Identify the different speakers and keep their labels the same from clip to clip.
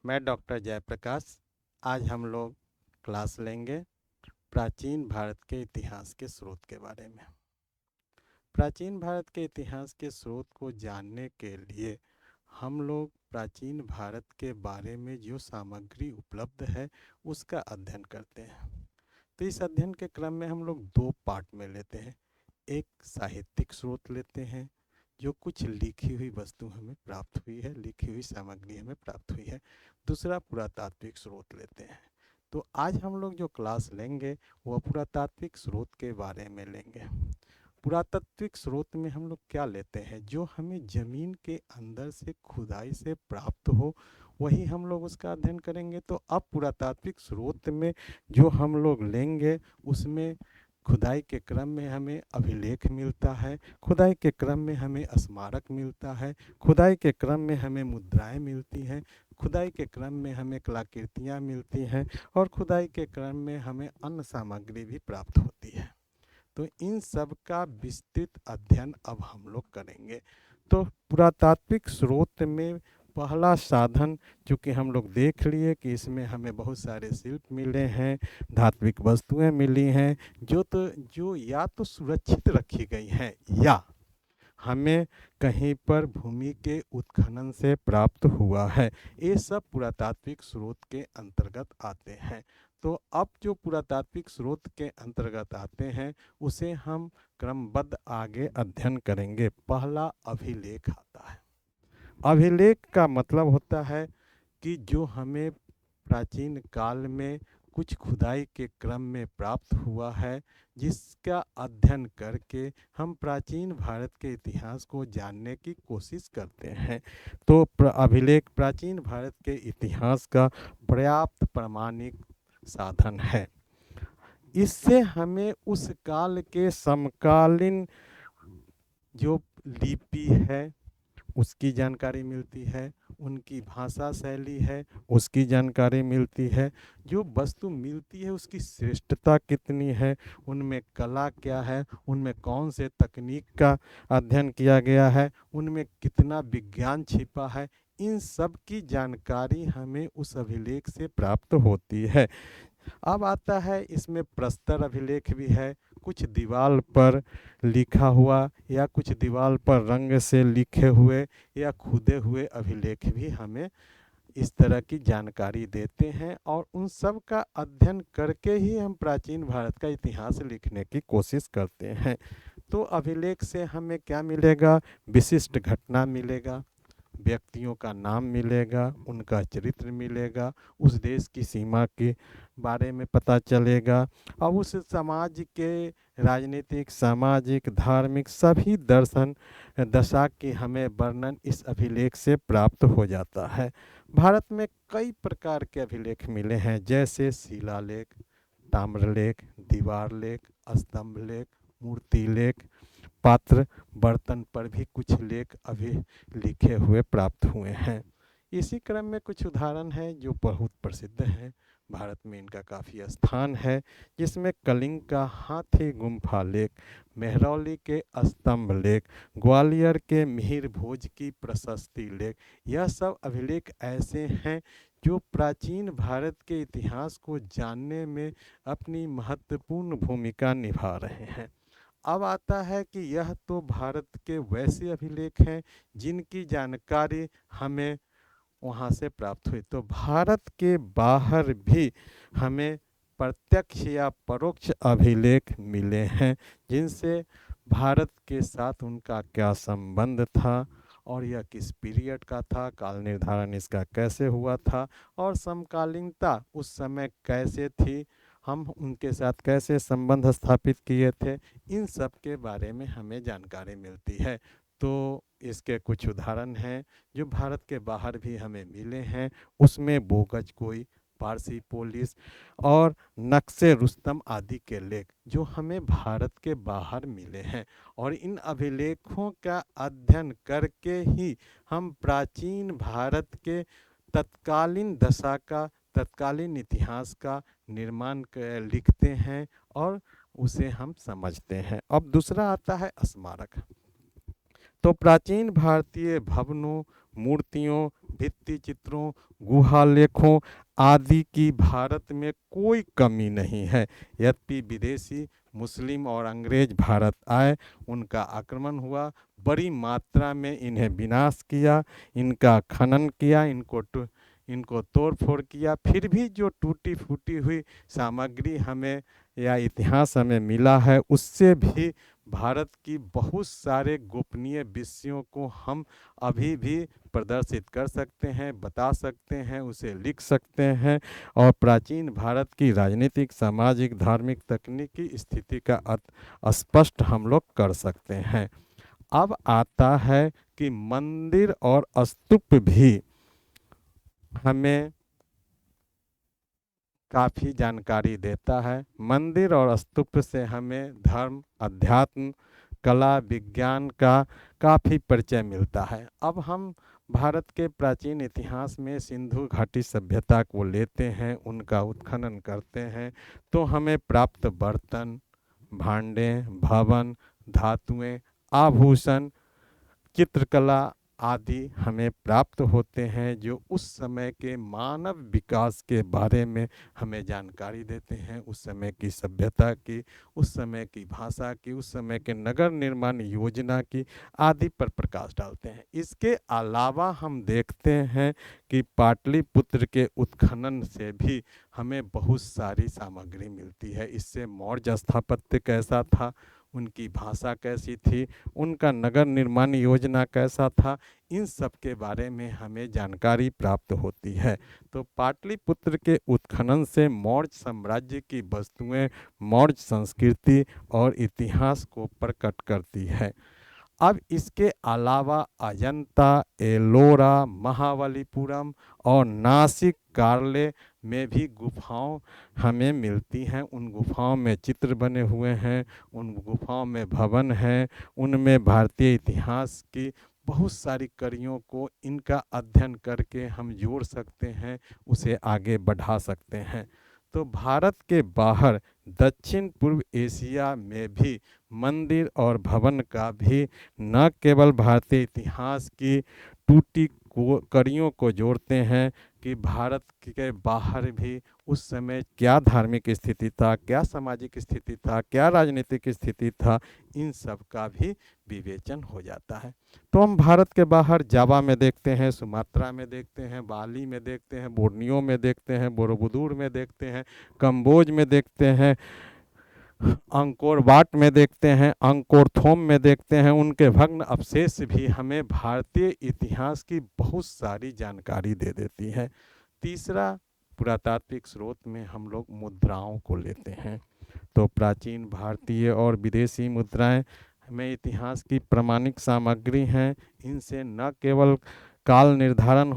Speaker 1: मैं डॉक्टर जयप्रकाश। आज हम लोग क्लास लेंगे प्राचीन भारत के इतिहास के स्रोत के बारे में। प्राचीन भारत के इतिहास के स्रोत को जानने के लिए हम लोग प्राचीन भारत के बारे में जो सामग्री उपलब्ध है उसका अध्ययन करते हैं। तो इस अध्ययन के क्रम में हम लोग दो पार्ट में लेते हैं। एक साहित्यिक स्रोत लेते हैं, जो कुछ लिखी हुई वस्तु हमें प्राप्त हुई है, लिखी हुई सामग्री हमें प्राप्त हुई है। दूसरा पुरातात्विक स्रोत लेते हैं। तो आज हम लोग जो क्लास लेंगे वह पुरातात्विक स्रोत के बारे में लेंगे। पुरातात्विक स्रोत में हम लोग क्या लेते हैं, जो हमें ज़मीन के अंदर से खुदाई से प्राप्त हो वही हम लोग उसका अध्ययन करेंगे। तो अब पुरातात्विक स्रोत में जो हम लोग लेंगे उसमें खुदाई के क्रम में हमें अभिलेख मिलता है, खुदाई के क्रम में हमें स्मारक मिलता है, खुदाई के क्रम में हमें मुद्राएं मिलती हैं, खुदाई के क्रम में हमें कलाकृतियाँ मिलती हैं और खुदाई के क्रम में हमें अन्य सामग्री भी प्राप्त होती है। तो इन सब का विस्तृत अध्ययन अब हम लोग करेंगे। तो पुरातात्विक स्रोत में पहला साधन, चूँकि हम लोग देख लिए कि इसमें हमें बहुत सारे शिल्प मिले हैं, धात्विक वस्तुएं मिली हैं, जो या तो सुरक्षित रखी गई हैं या हमें कहीं पर भूमि के उत्खनन से प्राप्त हुआ है। ये सब पुरातात्विक स्रोत के अंतर्गत आते हैं। तो अब जो पुरातात्विक स्रोत के अंतर्गत आते हैं उसे हम क्रमबद्ध आगे अध्ययन करेंगे। पहला अभिलेख आता है। अभिलेख का मतलब होता है कि जो हमें प्राचीन काल में कुछ खुदाई के क्रम में प्राप्त हुआ है, जिसका अध्ययन करके हम प्राचीन भारत के इतिहास को जानने की कोशिश करते हैं। तो अभिलेख प्राचीन भारत के इतिहास का पर्याप्त प्रमाणिक साधन है। इससे हमें उस काल के समकालीन जो लिपि है उसकी जानकारी मिलती है, उनकी भाषा शैली है उसकी जानकारी मिलती है, जो वस्तु मिलती है उसकी श्रेष्ठता कितनी है, उनमें कला क्या है, उनमें कौन से तकनीक का अध्ययन किया गया है, उनमें कितना विज्ञान छिपा है, इन सब की जानकारी हमें उस अभिलेख से प्राप्त होती है। अब आता है इसमें प्रस्तर अभिलेख भी है, कुछ दीवार पर लिखा हुआ या कुछ दीवार पर रंग से लिखे हुए या खुदे हुए अभिलेख भी हमें इस तरह की जानकारी देते हैं और उन सब का अध्ययन करके ही हम प्राचीन भारत का इतिहास लिखने की कोशिश करते हैं। तो अभिलेख से हमें क्या मिलेगा? विशिष्ट घटना मिलेगा, व्यक्तियों का नाम मिलेगा, उनका चरित्र मिलेगा, उस देश की सीमा के बारे में पता चलेगा और उस समाज के राजनीतिक, सामाजिक, धार्मिक सभी दर्शन दशा के हमें वर्णन इस अभिलेख से प्राप्त हो जाता है। भारत में कई प्रकार के अभिलेख मिले हैं, जैसे शिलालेख, ताम्रलेख, दीवार लेख, स्तंभ लेख, मूर्ति लेख, पात्र बर्तन पर भी कुछ लेख अभी लिखे हुए प्राप्त हुए हैं। इसी क्रम में कुछ उदाहरण हैं जो बहुत प्रसिद्ध हैं, भारत में इनका काफ़ी स्थान है, जिसमें कलिंग का हाथी गुम्फा लेख, मेहरौली के स्तंभ लेख, ग्वालियर के मिहिर भोज की प्रशस्ति लेख, यह सब अभिलेख ऐसे हैं जो प्राचीन भारत के इतिहास को जानने में अपनी महत्वपूर्ण भूमिका निभा रहे हैं। अब आता है कि यह तो भारत के वैसे अभिलेख हैं जिनकी जानकारी हमें वहाँ से प्राप्त हुई। तो भारत के बाहर भी हमें प्रत्यक्ष या परोक्ष अभिलेख मिले हैं, जिनसे भारत के साथ उनका क्या संबंध था और यह किस पीरियड का था, काल निर्धारण इसका कैसे हुआ था और समकालीनता उस समय कैसे थी, हम उनके साथ कैसे संबंध स्थापित किए थे, इन सब के बारे में हमें जानकारी मिलती है। तो इसके कुछ उदाहरण हैं जो भारत के बाहर भी हमें मिले हैं। उसमें बोगज कोई, पारसी पोलिस और नक्शे रुस्तम आदि के लेख जो हमें भारत के बाहर मिले हैं, और इन अभिलेखों का अध्ययन करके ही हम प्राचीन भारत के तत्कालीन दशा का, तत्कालीन इतिहास का निर्माण लिखते हैं और उसे हम समझते हैं। अब दूसरा आता है स्मारक। तो प्राचीन भारतीय भवनों, मूर्तियों, भित्ति चित्रों, गुहा लेखों आदि की भारत में कोई कमी नहीं है। यद्यपि विदेशी मुस्लिम और अंग्रेज भारत आए, उनका आक्रमण हुआ, बड़ी मात्रा में इन्हें विनाश किया, इनका खनन किया, इनको तोड़ फोड़ किया, फिर भी जो टूटी फूटी हुई सामग्री हमें या इतिहास हमें मिला है, उससे भी भारत की बहुत सारे गोपनीय विषयों को हम अभी भी प्रदर्शित कर सकते हैं, बता सकते हैं, उसे लिख सकते हैं और प्राचीन भारत की राजनीतिक, सामाजिक, धार्मिक, तकनीकी स्थिति का स्पष्ट हम लोग कर सकते हैं। अब आता है कि मंदिर और स्तूप भी हमें काफ़ी जानकारी देता है। मंदिर और स्तूप से हमें धर्म, अध्यात्म, कला, विज्ञान का काफ़ी परिचय मिलता है। अब हम भारत के प्राचीन इतिहास में सिंधु घाटी सभ्यता को लेते हैं, उनका उत्खनन करते हैं, तो हमें प्राप्त बर्तन, भांडे, भवन, धातुएं, आभूषण, चित्रकला आदि हमें प्राप्त होते हैं, जो उस समय के मानव विकास के बारे में हमें जानकारी देते हैं, उस समय की सभ्यता की, उस समय की भाषा की, उस समय के नगर निर्माण योजना की आदि पर प्रकाश डालते हैं। इसके अलावा हम देखते हैं कि पाटलिपुत्र के उत्खनन से भी हमें बहुत सारी सामग्री मिलती है। इससे मौर्य स्थापत्य कैसा था, उनकी भाषा कैसी थी, उनका नगर निर्माण योजना कैसा था, इन सब के बारे में हमें जानकारी प्राप्त होती है। तो पाटलिपुत्र के उत्खनन से मौर्य साम्राज्य की वस्तुएं मौर्य संस्कृति और इतिहास को प्रकट करती है। अब इसके अलावा अजंता, एलोरा, महाबलीपुरम और नासिक कार्ले में भी गुफाओं हमें मिलती हैं। उन गुफाओं में चित्र बने हुए हैं, उन गुफाओं में भवन हैं, उनमें भारतीय इतिहास की बहुत सारी कड़ियों को इनका अध्ययन करके हम जोड़ सकते हैं, उसे आगे बढ़ा सकते हैं। तो भारत के बाहर दक्षिण पूर्व एशिया में भी मंदिर और भवन का भी न केवल भारतीय इतिहास की टूटी कड़ियों को जोड़ते हैं कि भारत के बाहर भी उस समय क्या धार्मिक स्थिति था, क्या सामाजिक स्थिति था, क्या राजनीतिक स्थिति था, इन सब का भी विवेचन हो जाता है। तो हम भारत के बाहर जावा में देखते हैं, सुमात्रा में देखते हैं, बाली में देखते हैं, बोर्नियो में देखते हैं, बोरोबुदुर में देखते हैं, कंबोज में देखते हैं, अंकोर वाट में देखते हैं, अंकोर थोम में देखते हैं, उनके भग्न अवशेष भी हमें भारतीय इतिहास की बहुत सारी जानकारी दे देती है। तीसरा पुरातात्विक स्रोत में हम लोग मुद्राओं को लेते हैं। तो प्राचीन भारतीय और विदेशी मुद्राएं हमें इतिहास की प्रमाणिक सामग्री हैं। इनसे न केवल काल निर्धारण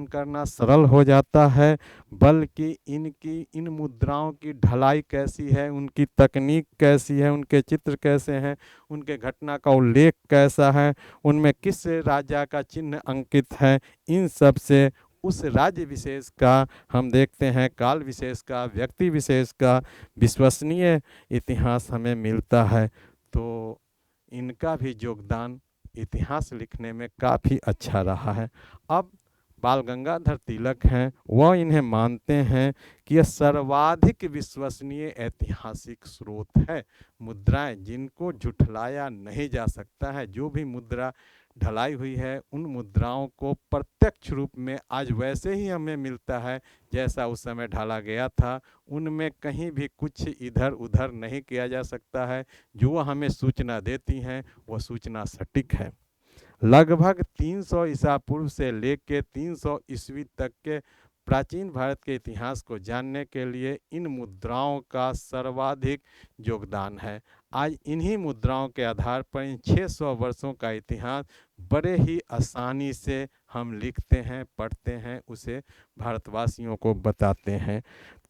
Speaker 1: करना सरल हो जाता है, बल्कि इन मुद्राओं की ढलाई कैसी है, उनकी तकनीक कैसी है, उनके चित्र कैसे हैं, उनके घटना का उल्लेख कैसा है, उनमें किस राजा का चिन्ह अंकित है, इन सब से उस राज्य विशेष का हम देखते हैं, काल विशेष का, व्यक्ति विशेष का विश्वसनीय इतिहास हमें मिलता है। तो इनका भी योगदान इतिहास लिखने में काफ़ी अच्छा रहा है। अब बाल गंगाधर तिलक हैं, वह इन्हें मानते हैं कि यह सर्वाधिक विश्वसनीय ऐतिहासिक स्रोत है। मुद्राएं जिनको झुठलाया नहीं जा सकता है, जो भी मुद्रा ढलाई हुई है, उन मुद्राओं को प्रत्यक्ष रूप में आज वैसे ही हमें मिलता है जैसा उस समय ढाला गया था। उनमें कहीं भी कुछ इधर उधर नहीं किया जा सकता है। जो हमें सूचना देती हैं वह सूचना सटीक है। लगभग 300 ईसा पूर्व से लेकर 300 ईस्वी तक के प्राचीन भारत के इतिहास को जानने के लिए इन मुद्राओं का सर्वाधिक योगदान है। आज इन्हीं मुद्राओं के आधार पर इन 600 वर्षों का इतिहास बड़े ही आसानी से हम लिखते हैं, पढ़ते हैं, उसे भारतवासियों को बताते हैं।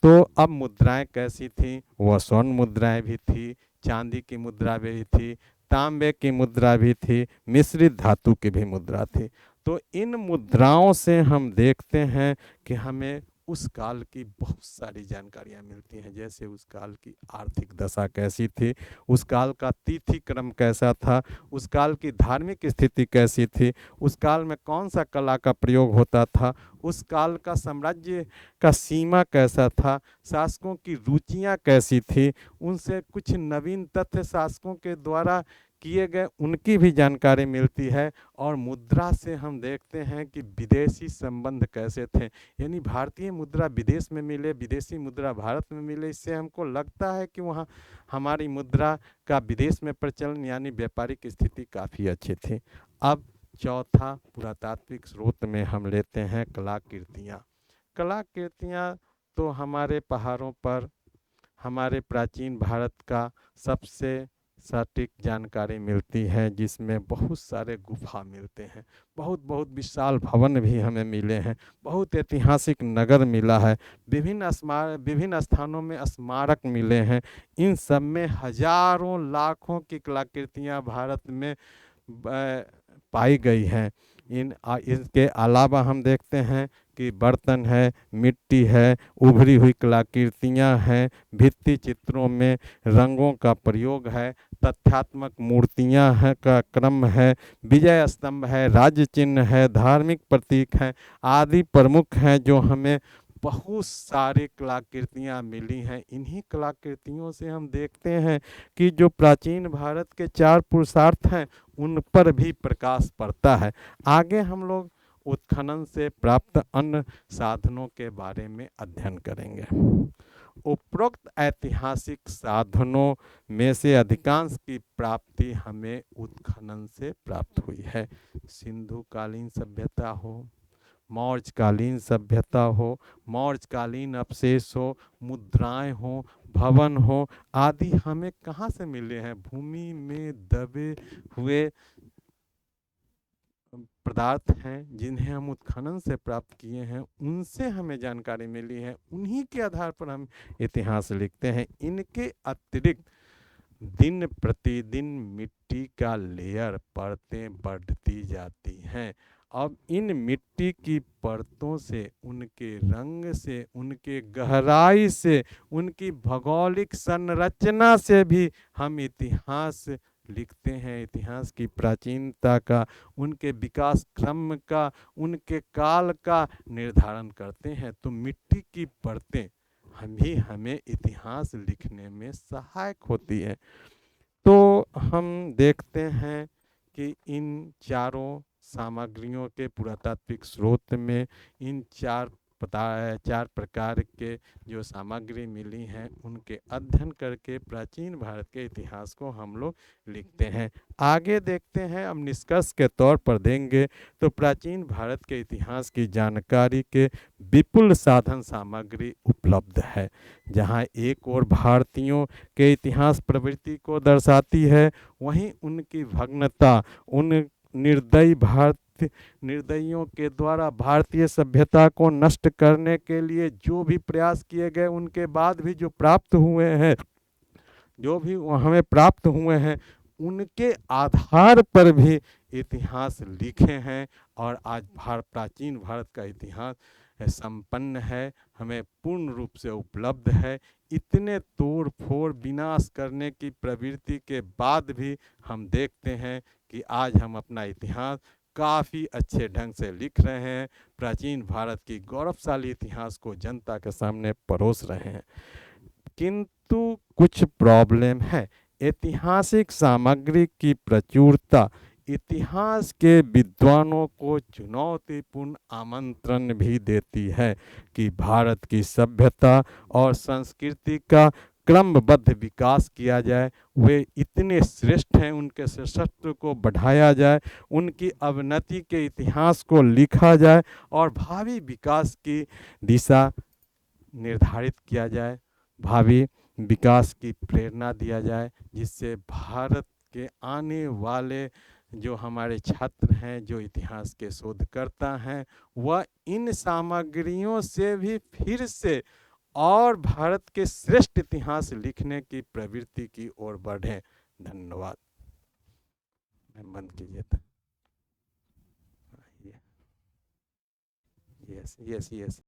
Speaker 1: तो अब मुद्राएं कैसी थीं? वह स्वर्ण मुद्राएं भी थी, चांदी की मुद्रा भी थी, तांबे की मुद्रा भी थी, मिश्रित धातु की भी मुद्रा थी। तो इन मुद्राओं से हम देखते हैं कि हमें उस काल की बहुत सारी जानकारियाँ मिलती हैं, जैसे उस काल की आर्थिक दशा कैसी थी, उस काल का तिथि क्रम कैसा था, उस काल की धार्मिक स्थिति कैसी थी, उस काल में कौन सा कला का प्रयोग होता था, उस काल का साम्राज्य का सीमा कैसा था, शासकों की रुचियाँ कैसी थी, उनसे कुछ नवीन तथ्य शासकों के द्वारा किए गए उनकी भी जानकारी मिलती है। और मुद्रा से हम देखते हैं कि विदेशी संबंध कैसे थे, यानी भारतीय मुद्रा विदेश में मिले, विदेशी मुद्रा भारत में मिले, इससे हमको लगता है कि वहाँ हमारी मुद्रा का विदेश में प्रचलन यानी व्यापारिक स्थिति काफ़ी अच्छी थी। अब चौथा पुरातात्विक स्रोत में हम लेते हैं कलाकृतियाँ। कलाकृतियाँ तो हमारे पहाड़ों पर हमारे प्राचीन भारत का सबसे सटीक जानकारी मिलती है, जिसमें बहुत सारे गुफा मिलते हैं, बहुत बहुत विशाल भवन भी हमें मिले हैं, बहुत ऐतिहासिक नगर मिला है, विभिन्न स्थानों में स्मारक मिले हैं। इन सब में हजारों लाखों की कलाकृतियाँ भारत में पाई गई हैं। इसके अलावा हम देखते हैं कि बर्तन है, मिट्टी है, उभरी हुई कलाकृतियाँ हैं, भित्ति चित्रों में रंगों का प्रयोग है, तथ्यात्मक मूर्तियाँ हैं का क्रम है, विजय स्तंभ है, राज्य चिन्ह है, धार्मिक प्रतीक हैं, आदि प्रमुख हैं जो हमें बहुत सारी कलाकृतियाँ मिली हैं। इन्हीं कलाकृतियों से हम देखते हैं कि जो प्राचीन भारत के चार पुरुषार्थ हैं उन पर भी प्रकाश पड़ता है। आगे हम लोग उत्खनन से प्राप्त अन्य साधनों के बारे में अध्ययन करेंगे। उपरोक्त ऐतिहासिक साधनों में से अधिकांश की प्राप्ति हमें उत्खनन से प्राप्त हुई है। सिंधु कालीन सभ्यता हो, मौर्य कालीन सभ्यता हो, मौर्य कालीन अवशेष हो, मुद्राएं हो, भवन हो, आदि हमें कहाँ से मिले हैं? भूमि में दबे हुए पदार्थ हैं जिन्हें हम उत्खनन से प्राप्त किए हैं, उनसे हमें जानकारी मिली है, उन्हीं के आधार पर हम इतिहास लिखते हैं। इनके अतिरिक्त दिन प्रतिदिन मिट्टी का लेयर परतें बढ़ती जाती हैं। अब इन मिट्टी की परतों से, उनके रंग से, उनके गहराई से, उनकी भौगोलिक संरचना से भी हम इतिहास लिखते हैं। इतिहास की प्राचीनता का, उनके विकास क्रम का, उनके काल का निर्धारण करते हैं। तो मिट्टी की परतें हमें इतिहास लिखने में सहायक होती है। तो हम देखते हैं कि इन चारों सामग्रियों के पुरातात्विक स्रोत में इन चार प्रकार के जो सामग्री मिली हैं उनके अध्ययन करके प्राचीन भारत के इतिहास को हम लोग लिखते हैं। आगे देखते हैं, अब निष्कर्ष के तौर पर देंगे तो प्राचीन भारत के इतिहास की जानकारी के विपुल साधन सामग्री उपलब्ध है। जहाँ एक और भारतीयों के इतिहास प्रवृत्ति को दर्शाती है, वहीं उनकी भग्नता, उन निर्दयियों के द्वारा भारतीय सभ्यता को नष्ट करने के लिए जो भी प्रयास किए गए, उनके बाद भी जो प्राप्त हुए हैं, जो भी हमें प्राप्त हुए हैं, उनके आधार पर भी इतिहास लिखे हैं। और आज प्राचीन भारत का इतिहास संपन्न है, हमें पूर्ण रूप से उपलब्ध है। इतने तोड़ फोड़ विनाश करने की प्रवृत्ति के बाद भी हम देखते हैं कि आज हम अपना इतिहास काफ़ी अच्छे ढंग से लिख रहे हैं, प्राचीन भारत की गौरवशाली इतिहास को जनता के सामने परोस रहे हैं। किंतु कुछ प्रॉब्लम है। ऐतिहासिक सामग्री की प्रचुरता इतिहास के विद्वानों को चुनौतीपूर्ण आमंत्रण भी देती है कि भारत की सभ्यता और संस्कृति का क्रमबद्ध विकास किया जाए। वे इतने श्रेष्ठ हैं, उनके श्रेष्ठत्व को बढ़ाया जाए, उनकी अवनति के इतिहास को लिखा जाए और भावी विकास की दिशा निर्धारित किया जाए, भावी विकास की प्रेरणा दिया जाए, जिससे भारत के आने वाले जो हमारे छात्र हैं, जो इतिहास के शोधकर्ता हैं, वह इन सामग्रियों से भी फिर से और भारत के श्रेष्ठ इतिहास लिखने की प्रवृत्ति की ओर बढ़ें। धन्यवाद। मैं बंद कीजिए था। Yes yes yes.